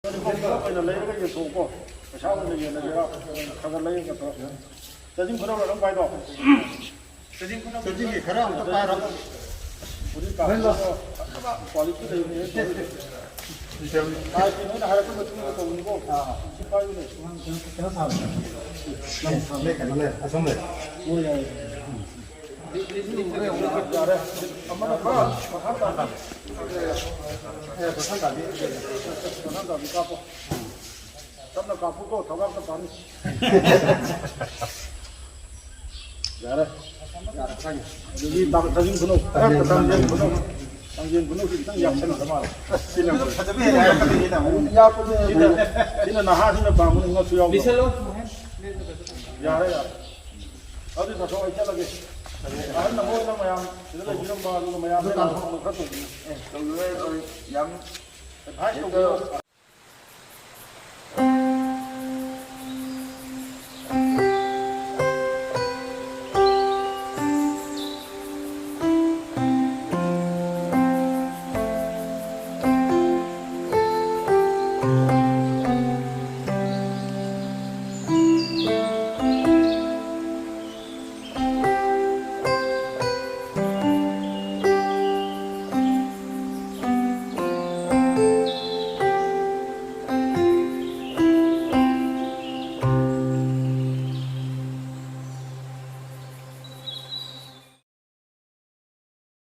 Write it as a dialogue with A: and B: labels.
A: ꯑꯩꯈꯣꯏꯅ ꯂꯩꯔꯒ ꯌꯦꯟꯊꯣꯛꯄꯣ ꯄꯩꯁꯥ ꯑꯣꯏꯅ ꯌꯦꯟꯅꯒꯦꯔꯥ ꯈꯔ ꯂꯩꯔꯒ ꯆꯥꯗꯤꯡ ꯈꯨꯅꯧ ꯑꯗꯨꯝ ꯄꯥꯏꯗꯣ ꯆꯥꯗꯤꯡꯒꯤ ꯈꯔ ꯑꯝꯇ ꯄꯥꯏꯔꯣ 우리 퀄리티 내용이 너는 하라고 같은 것도 없고 시파이네 여기 당진 분호, 당진 분호 일단 약천을 담아. 지는 나하시는 방문은 거 수용. 미셀로. 야래 야. 어디 가서 있잖아게. 아는 뭐는 뭐야. 이런 이런 말로 뭐야. 내가 한번 갖고. 양. 다시 또